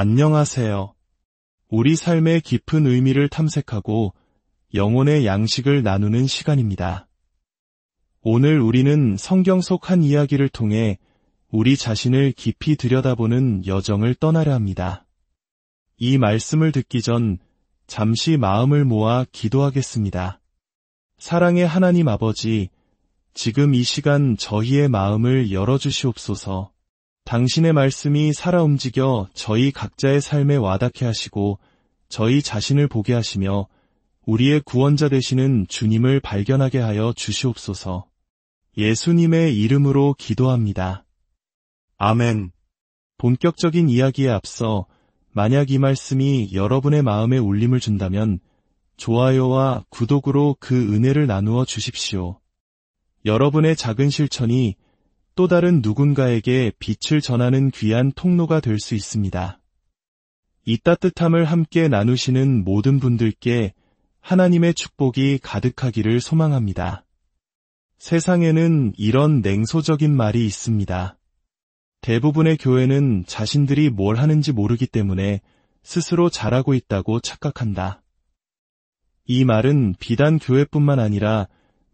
안녕하세요. 우리 삶의 깊은 의미를 탐색하고 영혼의 양식을 나누는 시간입니다. 오늘 우리는 성경 속 한 이야기를 통해 우리 자신을 깊이 들여다보는 여정을 떠나려 합니다. 이 말씀을 듣기 전 잠시 마음을 모아 기도하겠습니다. 사랑의 하나님 아버지, 지금 이 시간 저희의 마음을 열어주시옵소서. 당신의 말씀이 살아 움직여 저희 각자의 삶에 와닿게 하시고 저희 자신을 보게 하시며 우리의 구원자 되시는 주님을 발견하게 하여 주시옵소서. 예수님의 이름으로 기도합니다. 아멘. 본격적인 이야기에 앞서 만약 이 말씀이 여러분의 마음에 울림을 준다면 좋아요와 구독으로 그 은혜를 나누어 주십시오. 여러분의 작은 실천이 또 다른 누군가에게 빛을 전하는 귀한 통로가 될 수 있습니다. 이 따뜻함을 함께 나누시는 모든 분들께 하나님의 축복이 가득하기를 소망합니다. 세상에는 이런 냉소적인 말이 있습니다. 대부분의 교회는 자신들이 뭘 하는지 모르기 때문에 스스로 잘하고 있다고 착각한다. 이 말은 비단 교회뿐만 아니라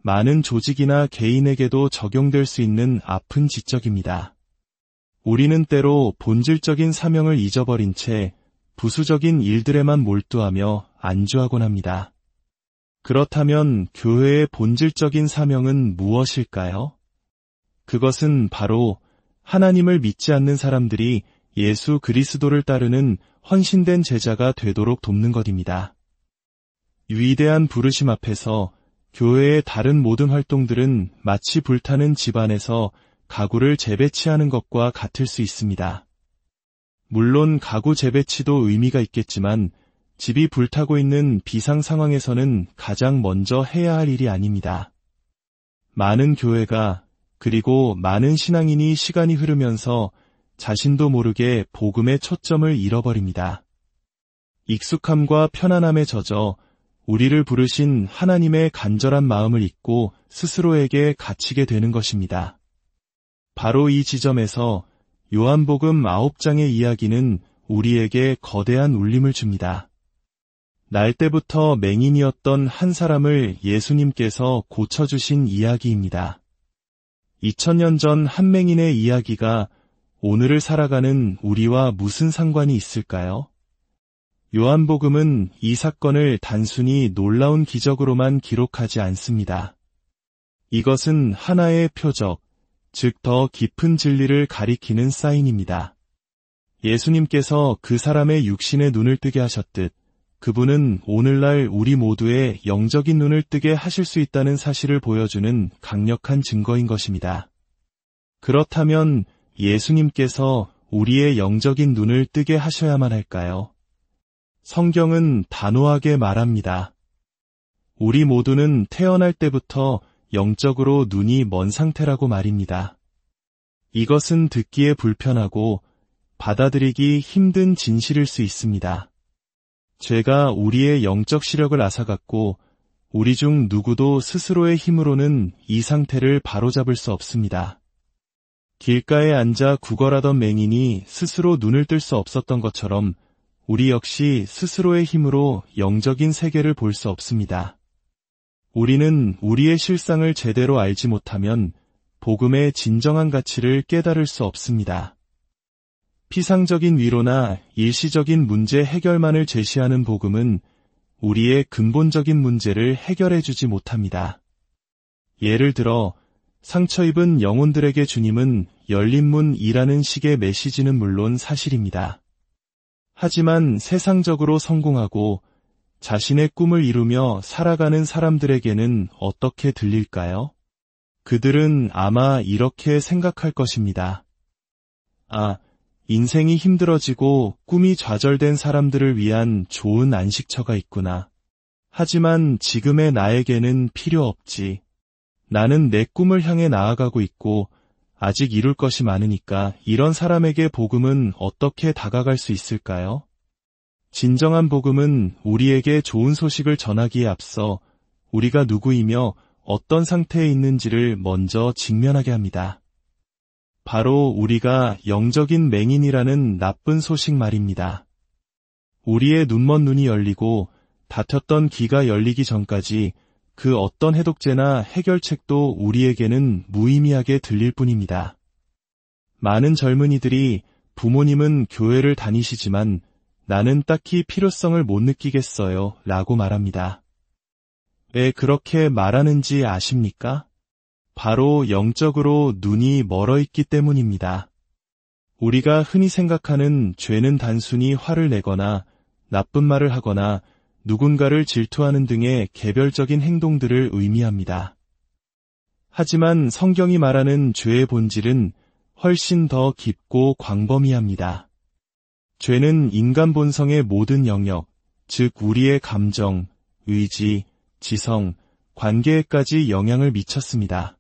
많은 조직이나 개인에게도 적용될 수 있는 아픈 지적입니다. 우리는 때로 본질적인 사명을 잊어버린 채 부수적인 일들에만 몰두하며 안주하곤 합니다. 그렇다면 교회의 본질적인 사명은 무엇일까요? 그것은 바로 하나님을 믿지 않는 사람들이 예수 그리스도를 따르는 헌신된 제자가 되도록 돕는 것입니다. 위대한 부르심 앞에서 교회의 다른 모든 활동들은 마치 불타는 집안에서 가구를 재배치하는 것과 같을 수 있습니다. 물론 가구 재배치도 의미가 있겠지만 집이 불타고 있는 비상 상황에서는 가장 먼저 해야 할 일이 아닙니다. 많은 교회가 그리고 많은 신앙인이 시간이 흐르면서 자신도 모르게 복음의 초점을 잃어버립니다. 익숙함과 편안함에 젖어 우리를 부르신 하나님의 간절한 마음을 잊고 스스로에게 갇히게 되는 것입니다. 바로 이 지점에서 요한복음 9장의 이야기는 우리에게 거대한 울림을 줍니다. 날 때부터 맹인이었던 한 사람을 예수님께서 고쳐주신 이야기입니다. 2000년 전 한 맹인의 이야기가 오늘을 살아가는 우리와 무슨 상관이 있을까요? 요한복음은 이 사건을 단순히 놀라운 기적으로만 기록하지 않습니다. 이것은 하나의 표적, 즉 더 깊은 진리를 가리키는 사인입니다. 예수님께서 그 사람의 육신의 눈을 뜨게 하셨듯 그분은 오늘날 우리 모두의 영적인 눈을 뜨게 하실 수 있다는 사실을 보여주는 강력한 증거인 것입니다. 그렇다면 예수님께서 우리의 영적인 눈을 뜨게 하셔야만 할까요? 성경은 단호하게 말합니다. 우리 모두는 태어날 때부터 영적으로 눈이 먼 상태라고 말입니다. 이것은 듣기에 불편하고 받아들이기 힘든 진실일 수 있습니다. 죄가 우리의 영적 시력을 앗아갔고 우리 중 누구도 스스로의 힘으로는 이 상태를 바로잡을 수 없습니다. 길가에 앉아 구걸하던 맹인이 스스로 눈을 뜰 수 없었던 것처럼 우리 역시 스스로의 힘으로 영적인 세계를 볼 수 없습니다. 우리는 우리의 실상을 제대로 알지 못하면 복음의 진정한 가치를 깨달을 수 없습니다. 피상적인 위로나 일시적인 문제 해결만을 제시하는 복음은 우리의 근본적인 문제를 해결해주지 못합니다. 예를 들어 상처 입은 영혼들에게 주님은 열린 문이라는 식의 메시지는 물론 사실입니다. 하지만 세상적으로 성공하고 자신의 꿈을 이루며 살아가는 사람들에게는 어떻게 들릴까요? 그들은 아마 이렇게 생각할 것입니다. 아, 인생이 힘들어지고 꿈이 좌절된 사람들을 위한 좋은 안식처가 있구나. 하지만 지금의 나에게는 필요 없지. 나는 내 꿈을 향해 나아가고 있고 아직 이룰 것이 많으니까 이런 사람에게 복음은 어떻게 다가갈 수 있을까요? 진정한 복음은 우리에게 좋은 소식을 전하기에 앞서 우리가 누구이며 어떤 상태에 있는지를 먼저 직면하게 합니다. 바로 우리가 영적인 맹인이라는 나쁜 소식 말입니다. 우리의 눈먼 눈이 열리고 닫혔던 귀가 열리기 전까지 그 어떤 해독제나 해결책도 우리에게는 무의미하게 들릴 뿐입니다. 많은 젊은이들이 부모님은 교회를 다니시지만 나는 딱히 필요성을 못 느끼겠어요 라고 말합니다. 왜 그렇게 말하는지 아십니까? 바로 영적으로 눈이 멀어 있기 때문입니다. 우리가 흔히 생각하는 죄는 단순히 화를 내거나 나쁜 말을 하거나 누군가를 질투하는 등의 개별적인 행동들을 의미합니다. 하지만 성경이 말하는 죄의 본질은 훨씬 더 깊고 광범위합니다. 죄는 인간 본성의 모든 영역, 즉 우리의 감정, 의지, 지성, 관계에까지 영향을 미쳤습니다.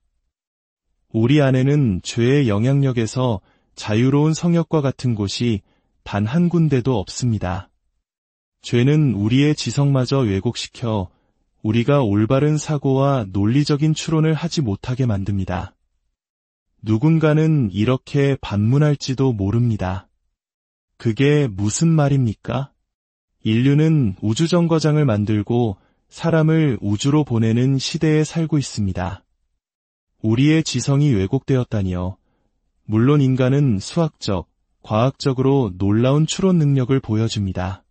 우리 안에는 죄의 영향력에서 자유로운 성역과 같은 곳이 단 한 군데도 없습니다. 죄는 우리의 지성마저 왜곡시켜 우리가 올바른 사고와 논리적인 추론을 하지 못하게 만듭니다. 누군가는 이렇게 반문할지도 모릅니다. 그게 무슨 말입니까? 인류는 우주정거장을 만들고 사람을 우주로 보내는 시대에 살고 있습니다. 우리의 지성이 왜곡되었다니요. 물론 인간은 수학적, 과학적으로 놀라운 추론 능력을 보여줍니다.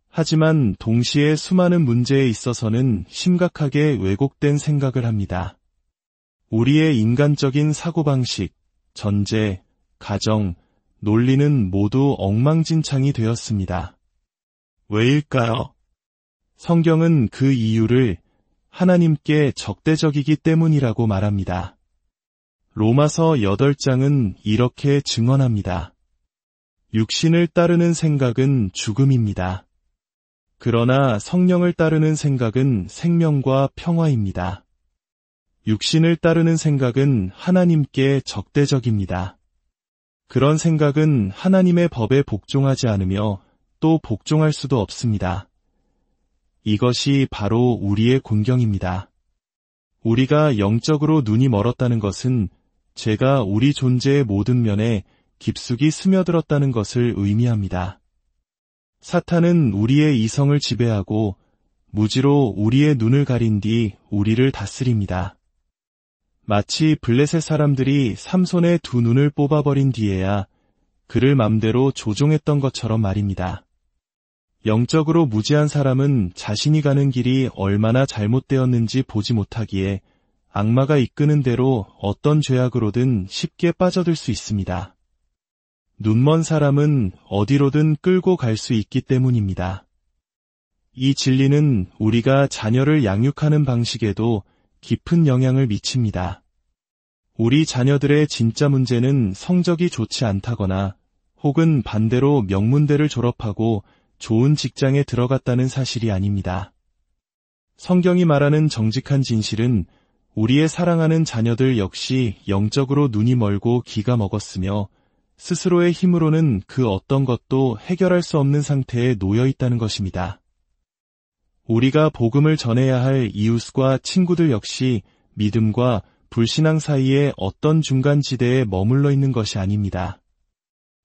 하지만 동시에 수많은 문제에 있어서는 심각하게 왜곡된 생각을 합니다. 우리의 인간적인 사고방식, 전제, 가정, 논리는 모두 엉망진창이 되었습니다. 왜일까요? 성경은 그 이유를 하나님께 적대적이기 때문이라고 말합니다. 로마서 8장은 이렇게 증언합니다. 육신을 따르는 생각은 죽음입니다. 그러나 성령을 따르는 생각은 생명과 평화입니다. 육신을 따르는 생각은 하나님께 적대적입니다. 그런 생각은 하나님의 법에 복종하지 않으며 또 복종할 수도 없습니다. 이것이 바로 우리의 곤경입니다. 우리가 영적으로 눈이 멀었다는 것은 죄가 우리 존재의 모든 면에 깊숙이 스며들었다는 것을 의미합니다. 사탄은 우리의 이성을 지배하고 무지로 우리의 눈을 가린 뒤 우리를 다스립니다. 마치 블레셋 사람들이 삼손의 두 눈을 뽑아버린 뒤에야 그를 맘대로 조종했던 것처럼 말입니다. 영적으로 무지한 사람은 자신이 가는 길이 얼마나 잘못되었는지 보지 못하기에 악마가 이끄는 대로 어떤 죄악으로든 쉽게 빠져들 수 있습니다. 눈먼 사람은 어디로든 끌고 갈 수 있기 때문입니다. 이 진리는 우리가 자녀를 양육하는 방식에도 깊은 영향을 미칩니다. 우리 자녀들의 진짜 문제는 성적이 좋지 않다거나 혹은 반대로 명문대를 졸업하고 좋은 직장에 들어갔다는 사실이 아닙니다. 성경이 말하는 정직한 진실은 우리의 사랑하는 자녀들 역시 영적으로 눈이 멀고 귀가 먹었으며 스스로의 힘으로는 그 어떤 것도 해결할 수 없는 상태에 놓여 있다는 것입니다. 우리가 복음을 전해야 할 이웃과 친구들 역시 믿음과 불신앙 사이에 어떤 중간지대에 머물러 있는 것이 아닙니다.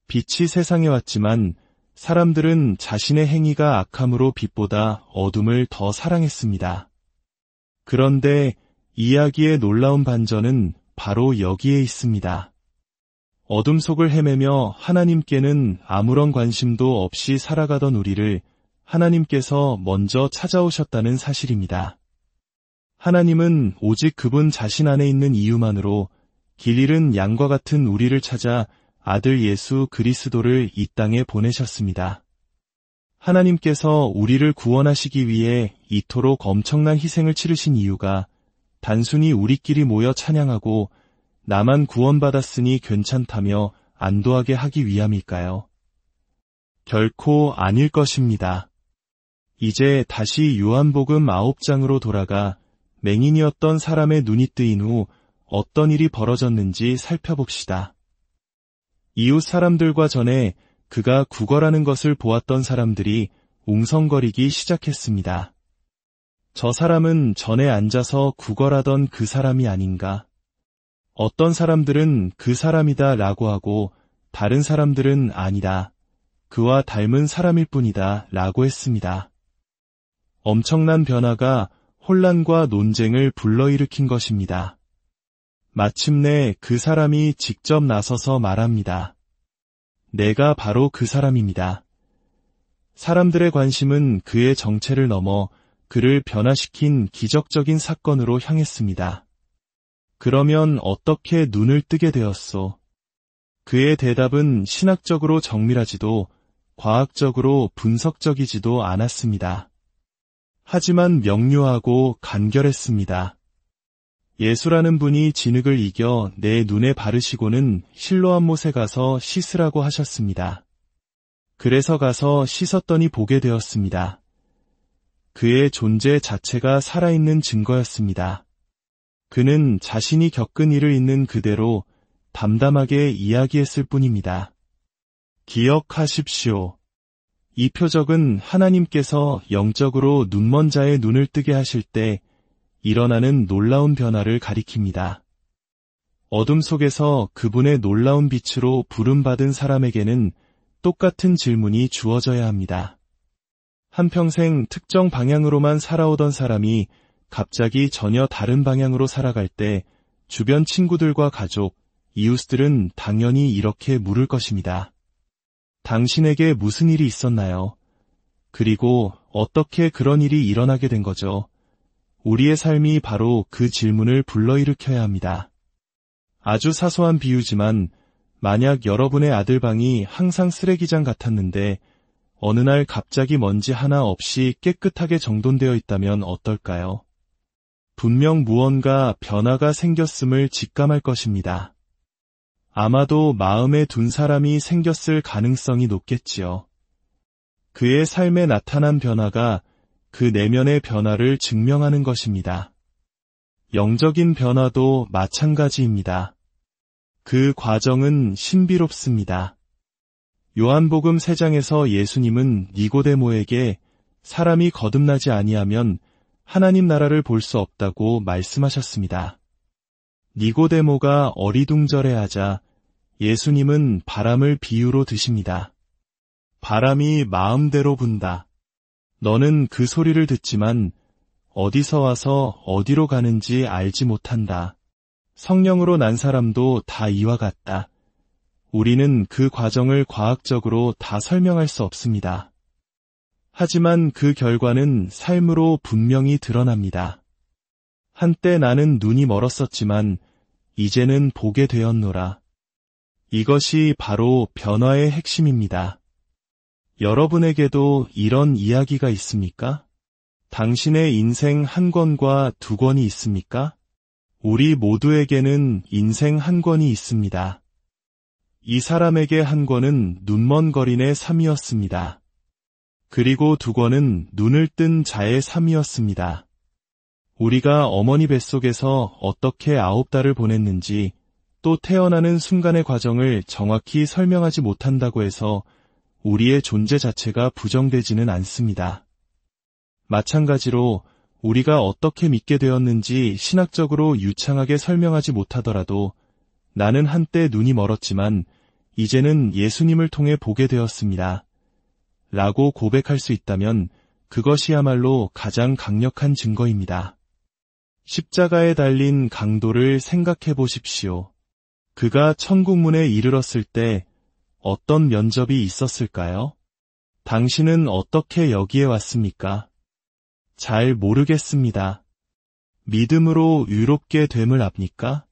빛이 세상에 왔지만 사람들은 자신의 행위가 악함으로 빛보다 어둠을 더 사랑했습니다. 그런데 이야기의 놀라운 반전은 바로 여기에 있습니다. 어둠 속을 헤매며 하나님께는 아무런 관심도 없이 살아가던 우리를 하나님께서 먼저 찾아오셨다는 사실입니다. 하나님은 오직 그분 자신 안에 있는 이유만으로 길 잃은 양과 같은 우리를 찾아 아들 예수 그리스도를 이 땅에 보내셨습니다. 하나님께서 우리를 구원하시기 위해 이토록 엄청난 희생을 치르신 이유가 단순히 우리끼리 모여 찬양하고 나만 구원받았으니 괜찮다며 안도하게 하기 위함일까요? 결코 아닐 것입니다. 이제 다시 요한복음 9장으로 돌아가 맹인이었던 사람의 눈이 뜨인 후 어떤 일이 벌어졌는지 살펴봅시다. 이웃 사람들과 전에 그가 구걸하는 것을 보았던 사람들이 웅성거리기 시작했습니다. 저 사람은 전에 앉아서 구걸하던 그 사람이 아닌가? 어떤 사람들은 그 사람이다 라고 하고 다른 사람들은 아니다. 그와 닮은 사람일 뿐이다 라고 했습니다. 엄청난 변화가 혼란과 논쟁을 불러일으킨 것입니다. 마침내 그 사람이 직접 나서서 말합니다. 내가 바로 그 사람입니다. 사람들의 관심은 그의 정체를 넘어 그를 변화시킨 기적적인 사건으로 향했습니다. 그러면 어떻게 눈을 뜨게 되었소? 그의 대답은 신학적으로 정밀하지도 과학적으로 분석적이지도 않았습니다. 하지만 명료하고 간결했습니다. 예수라는 분이 진흙을 이겨 내 눈에 바르시고는 실로암 못에 가서 씻으라고 하셨습니다. 그래서 가서 씻었더니 보게 되었습니다. 그의 존재 자체가 살아있는 증거였습니다. 그는 자신이 겪은 일을 있는 그대로 담담하게 이야기했을 뿐입니다. 기억하십시오. 이 표적은 하나님께서 영적으로 눈먼 자의 눈을 뜨게 하실 때 일어나는 놀라운 변화를 가리킵니다. 어둠 속에서 그분의 놀라운 빛으로 부름받은 사람에게는 똑같은 질문이 주어져야 합니다. 한평생 특정 방향으로만 살아오던 사람이 갑자기 전혀 다른 방향으로 살아갈 때 주변 친구들과 가족, 이웃들은 당연히 이렇게 물을 것입니다. 당신에게 무슨 일이 있었나요? 그리고 어떻게 그런 일이 일어나게 된 거죠? 우리의 삶이 바로 그 질문을 불러일으켜야 합니다. 아주 사소한 비유지만 만약 여러분의 아들방이 항상 쓰레기장 같았는데 어느 날 갑자기 먼지 하나 없이 깨끗하게 정돈되어 있다면 어떨까요? 분명 무언가 변화가 생겼음을 직감할 것입니다. 아마도 마음에 둔 사람이 생겼을 가능성이 높겠지요. 그의 삶에 나타난 변화가 그 내면의 변화를 증명하는 것입니다. 영적인 변화도 마찬가지입니다. 그 과정은 신비롭습니다. 요한복음 3장에서 예수님은 니고데모에게 사람이 거듭나지 아니하면 하나님 나라를 볼 수 없다고 말씀하셨습니다. 니고데모가 어리둥절해하자 예수님은 바람을 비유로 드십니다. 바람이 마음대로 분다. 너는 그 소리를 듣지만 어디서 와서 어디로 가는지 알지 못한다. 성령으로 난 사람도 다 이와 같다. 우리는 그 과정을 과학적으로 다 설명할 수 없습니다. 하지만 그 결과는 삶으로 분명히 드러납니다. 한때 나는 눈이 멀었었지만 이제는 보게 되었노라. 이것이 바로 변화의 핵심입니다. 여러분에게도 이런 이야기가 있습니까? 당신의 인생 한 권과 두 권이 있습니까? 우리 모두에게는 인생 한 권이 있습니다. 이 사람에게 한 권은 눈먼거린의 삶이었습니다. 그리고 두 권은 눈을 뜬 자의 삶이었습니다. 우리가 어머니 뱃속에서 어떻게 9달을 보냈는지 또 태어나는 순간의 과정을 정확히 설명하지 못한다고 해서 우리의 존재 자체가 부정되지는 않습니다. 마찬가지로 우리가 어떻게 믿게 되었는지 신학적으로 유창하게 설명하지 못하더라도 나는 한때 눈이 멀었지만 이제는 예수님을 통해 보게 되었습니다. 라고 고백할 수 있다면 그것이야말로 가장 강력한 증거입니다. 십자가에 달린 강도를 생각해 보십시오. 그가 천국문에 이르렀을 때 어떤 면접이 있었을까요? 당신은 어떻게 여기에 왔습니까? 잘 모르겠습니다. 믿음으로 의롭게 됨을 압니까?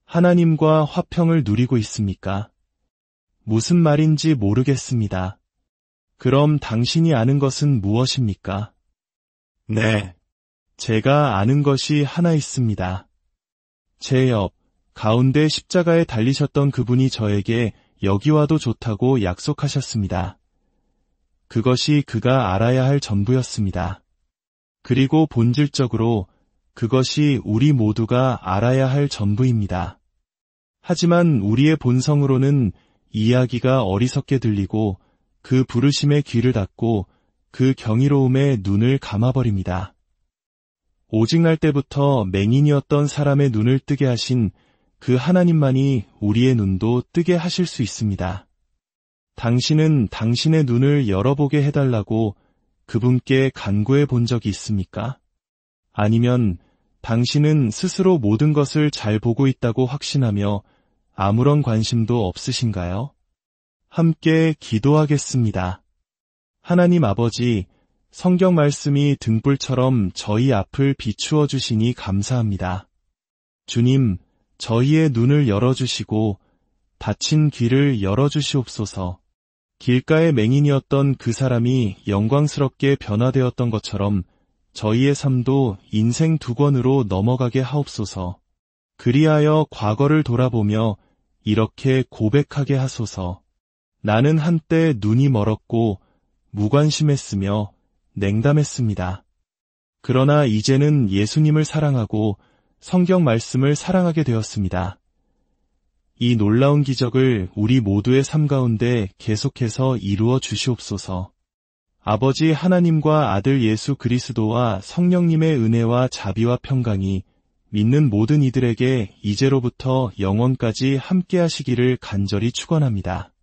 하나님과 화평을 누리고 있습니까? 무슨 말인지 모르겠습니다. 그럼 당신이 아는 것은 무엇입니까? 네. 제가 아는 것이 하나 있습니다. 제 옆, 가운데 십자가에 달리셨던 그분이 저에게 여기 와도 좋다고 약속하셨습니다. 그것이 그가 알아야 할 전부였습니다. 그리고 본질적으로 그것이 우리 모두가 알아야 할 전부입니다. 하지만 우리의 본성으로는 이야기가 어리석게 들리고 그 부르심에 귀를 닫고 그 경이로움에 눈을 감아버립니다. 오직 날 때부터 맹인이었던 사람의 눈을 뜨게 하신 그 하나님만이 우리의 눈도 뜨게 하실 수 있습니다. 당신은 당신의 눈을 열어보게 해달라고 그분께 간구해 본 적이 있습니까? 아니면 당신은 스스로 모든 것을 잘 보고 있다고 확신하며 아무런 관심도 없으신가요? 함께 기도하겠습니다. 하나님 아버지, 성경 말씀이 등불처럼 저희 앞을 비추어 주시니 감사합니다. 주님, 저희의 눈을 열어주시고 닫힌 귀를 열어주시옵소서. 길가의 맹인이었던 그 사람이 영광스럽게 변화되었던 것처럼 저희의 삶도 인생 두 권으로 넘어가게 하옵소서. 그리하여 과거를 돌아보며 이렇게 고백하게 하소서. 나는 한때 눈이 멀었고 무관심했으며 냉담했습니다. 그러나 이제는 예수님을 사랑하고 성경 말씀을 사랑하게 되었습니다. 이 놀라운 기적을 우리 모두의 삶 가운데 계속해서 이루어 주시옵소서. 아버지 하나님과 아들 예수 그리스도와 성령님의 은혜와 자비와 평강이 믿는 모든 이들에게 이제로부터 영원까지 함께 하시기를 간절히 축원합니다.